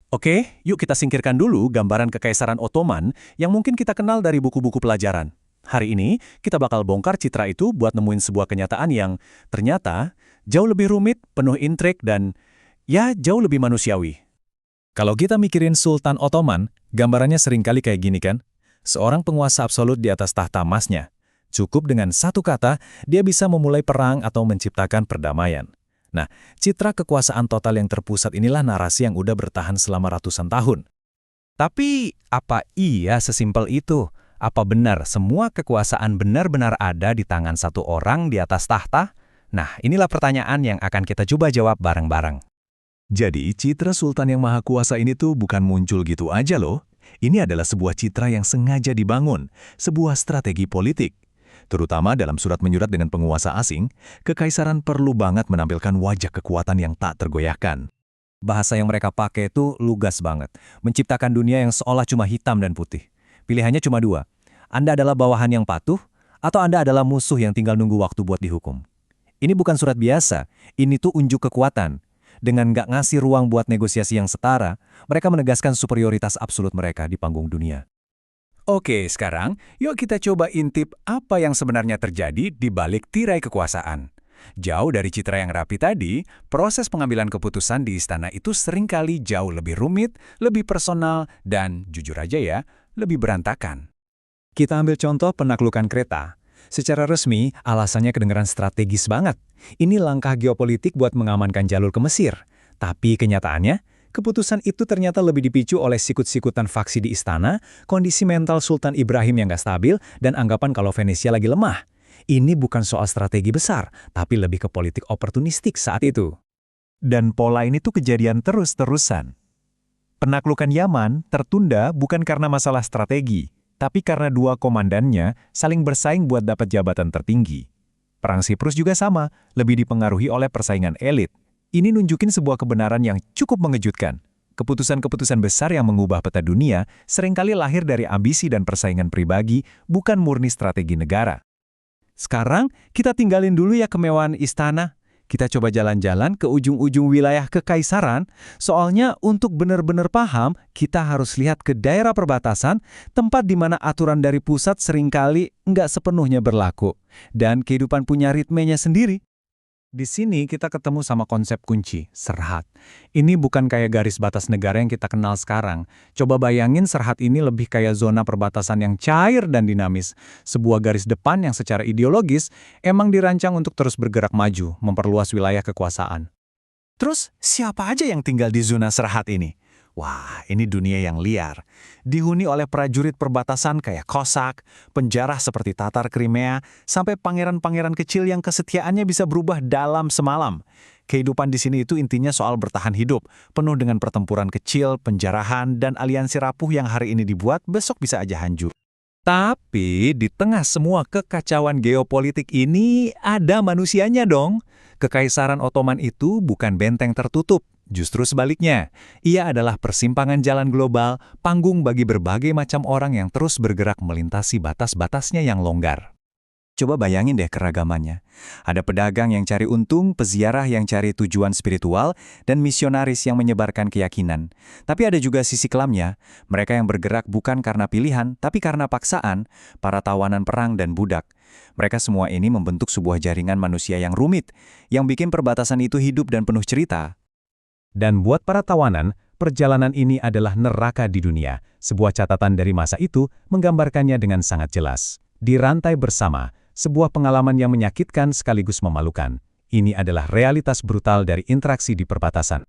Oke, yuk kita singkirkan dulu gambaran Kekaisaran Ottoman yang mungkin kita kenal dari buku-buku pelajaran. Hari ini, kita bakal bongkar citra itu buat nemuin sebuah kenyataan yang ternyata jauh lebih rumit, penuh intrik, dan ya jauh lebih manusiawi. Kalau kita mikirin Sultan Ottoman, gambarannya seringkali kayak gini kan? Seorang penguasa absolut di atas tahta emasnya. Cukup dengan satu kata, dia bisa memulai perang atau menciptakan perdamaian. Nah, citra kekuasaan total yang terpusat inilah narasi yang udah bertahan selama ratusan tahun. Tapi, apa iya sesimpel itu? Apa benar semua kekuasaan benar-benar ada di tangan satu orang di atas tahta? Nah, inilah pertanyaan yang akan kita coba jawab bareng-bareng. Jadi, citra Sultan yang Maha Kuasa ini tuh bukan muncul gitu aja loh. Ini adalah sebuah citra yang sengaja dibangun, sebuah strategi politik. Terutama dalam surat menyurat dengan penguasa asing, kekaisaran perlu banget menampilkan wajah kekuatan yang tak tergoyahkan. Bahasa yang mereka pakai itu lugas banget, menciptakan dunia yang seolah cuma hitam dan putih. Pilihannya cuma dua, Anda adalah bawahan yang patuh, atau Anda adalah musuh yang tinggal nunggu waktu buat dihukum. Ini bukan surat biasa, ini tuh unjuk kekuatan. Dengan nggak ngasih ruang buat negosiasi yang setara, mereka menegaskan superioritas absolut mereka di panggung dunia. Oke, sekarang yuk kita coba intip apa yang sebenarnya terjadi di balik tirai kekuasaan. Jauh dari citra yang rapi tadi, proses pengambilan keputusan di istana itu seringkali jauh lebih rumit, lebih personal, dan jujur aja ya, lebih berantakan. Kita ambil contoh penaklukan Kreta. Secara resmi, alasannya kedengaran strategis banget. Ini langkah geopolitik buat mengamankan jalur ke Mesir. Tapi kenyataannya, keputusan itu ternyata lebih dipicu oleh sikut-sikutan faksi di istana, kondisi mental Sultan Ibrahim yang gak stabil, dan anggapan kalau Venesia lagi lemah. Ini bukan soal strategi besar, tapi lebih ke politik oportunistik saat itu. Dan pola ini tuh kejadian terus-terusan. Penaklukan Yaman tertunda bukan karena masalah strategi, tapi karena dua komandannya saling bersaing buat dapat jabatan tertinggi. Perang Siprus juga sama, lebih dipengaruhi oleh persaingan elit. Ini nunjukin sebuah kebenaran yang cukup mengejutkan. Keputusan-keputusan besar yang mengubah peta dunia seringkali lahir dari ambisi dan persaingan pribadi, bukan murni strategi negara. Sekarang, kita tinggalin dulu ya kemewahan istana. Kita coba jalan-jalan ke ujung-ujung wilayah kekaisaran, soalnya untuk benar-benar paham, kita harus lihat ke daerah perbatasan, tempat di mana aturan dari pusat seringkali nggak sepenuhnya berlaku, dan kehidupan punya ritmenya sendiri. Di sini kita ketemu sama konsep kunci, Serhat. Ini bukan kayak garis batas negara yang kita kenal sekarang. Coba bayangin Serhat ini lebih kayak zona perbatasan yang cair dan dinamis. Sebuah garis depan yang secara ideologis emang dirancang untuk terus bergerak maju, memperluas wilayah kekuasaan. Terus, siapa aja yang tinggal di zona Serhat ini? Wah, ini dunia yang liar. Dihuni oleh prajurit perbatasan kayak Kosak, penjara seperti Tatar Crimea, sampai pangeran-pangeran kecil yang kesetiaannya bisa berubah dalam semalam. Kehidupan di sini itu intinya soal bertahan hidup, penuh dengan pertempuran kecil, penjarahan, dan aliansi rapuh yang hari ini dibuat, besok bisa aja hancur. Tapi di tengah semua kekacauan geopolitik ini ada manusianya dong. Kekaisaran Ottoman itu bukan benteng tertutup. Justru sebaliknya, ia adalah persimpangan jalan global, panggung bagi berbagai macam orang yang terus bergerak melintasi batas-batasnya yang longgar. Coba bayangin deh keragamannya. Ada pedagang yang cari untung, peziarah yang cari tujuan spiritual, dan misionaris yang menyebarkan keyakinan. Tapi ada juga sisi kelamnya, mereka yang bergerak bukan karena pilihan, tapi karena paksaan, para tawanan perang dan budak. Mereka semua ini membentuk sebuah jaringan manusia yang rumit, yang bikin perbatasan itu hidup dan penuh cerita. Dan buat para tawanan, perjalanan ini adalah neraka di dunia. Sebuah catatan dari masa itu menggambarkannya dengan sangat jelas. Dirantai bersama, sebuah pengalaman yang menyakitkan sekaligus memalukan. Ini adalah realitas brutal dari interaksi di perbatasan.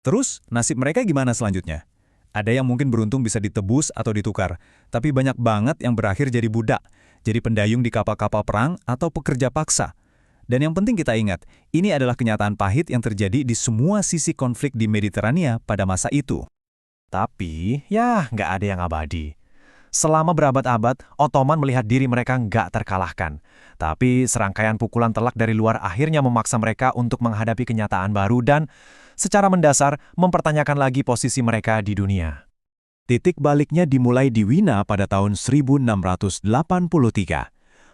Terus, nasib mereka gimana selanjutnya? Ada yang mungkin beruntung bisa ditebus atau ditukar, tapi banyak banget yang berakhir jadi budak, jadi pendayung di kapal-kapal perang atau pekerja paksa. Dan yang penting kita ingat, ini adalah kenyataan pahit yang terjadi di semua sisi konflik di Mediterania pada masa itu. Tapi, ya nggak ada yang abadi. Selama berabad-abad, Ottoman melihat diri mereka nggak terkalahkan. Tapi serangkaian pukulan telak dari luar akhirnya memaksa mereka untuk menghadapi kenyataan baru dan secara mendasar mempertanyakan lagi posisi mereka di dunia. Titik baliknya dimulai di Wina pada tahun 1683.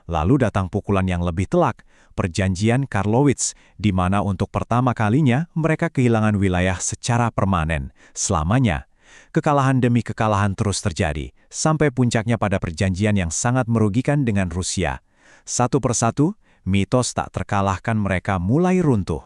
Lalu datang pukulan yang lebih telak, Perjanjian Karlowitz, di mana untuk pertama kalinya mereka kehilangan wilayah secara permanen, selamanya. Kekalahan demi kekalahan terus terjadi, sampai puncaknya pada perjanjian yang sangat merugikan dengan Rusia. Satu persatu, mitos tak terkalahkan mereka mulai runtuh.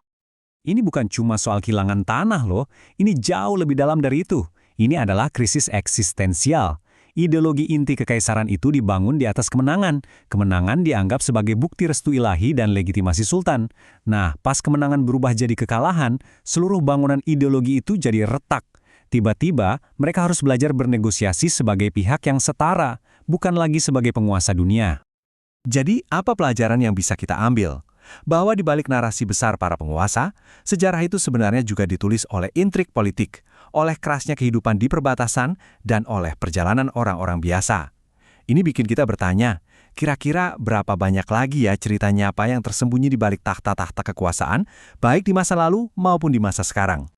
Ini bukan cuma soal kehilangan tanah loh, ini jauh lebih dalam dari itu. Ini adalah krisis eksistensial. Ideologi inti kekaisaran itu dibangun di atas kemenangan. Kemenangan dianggap sebagai bukti restu ilahi dan legitimasi sultan. Nah, pas kemenangan berubah jadi kekalahan, seluruh bangunan ideologi itu jadi retak. Tiba-tiba, mereka harus belajar bernegosiasi sebagai pihak yang setara, bukan lagi sebagai penguasa dunia. Jadi, apa pelajaran yang bisa kita ambil? Bahwa di balik narasi besar para penguasa, sejarah itu sebenarnya juga ditulis oleh intrik politik, oleh kerasnya kehidupan di perbatasan, dan oleh perjalanan orang-orang biasa. Ini bikin kita bertanya, kira-kira berapa banyak lagi ya cerita nyata yang tersembunyi di balik tahta-tahta kekuasaan, baik di masa lalu maupun di masa sekarang?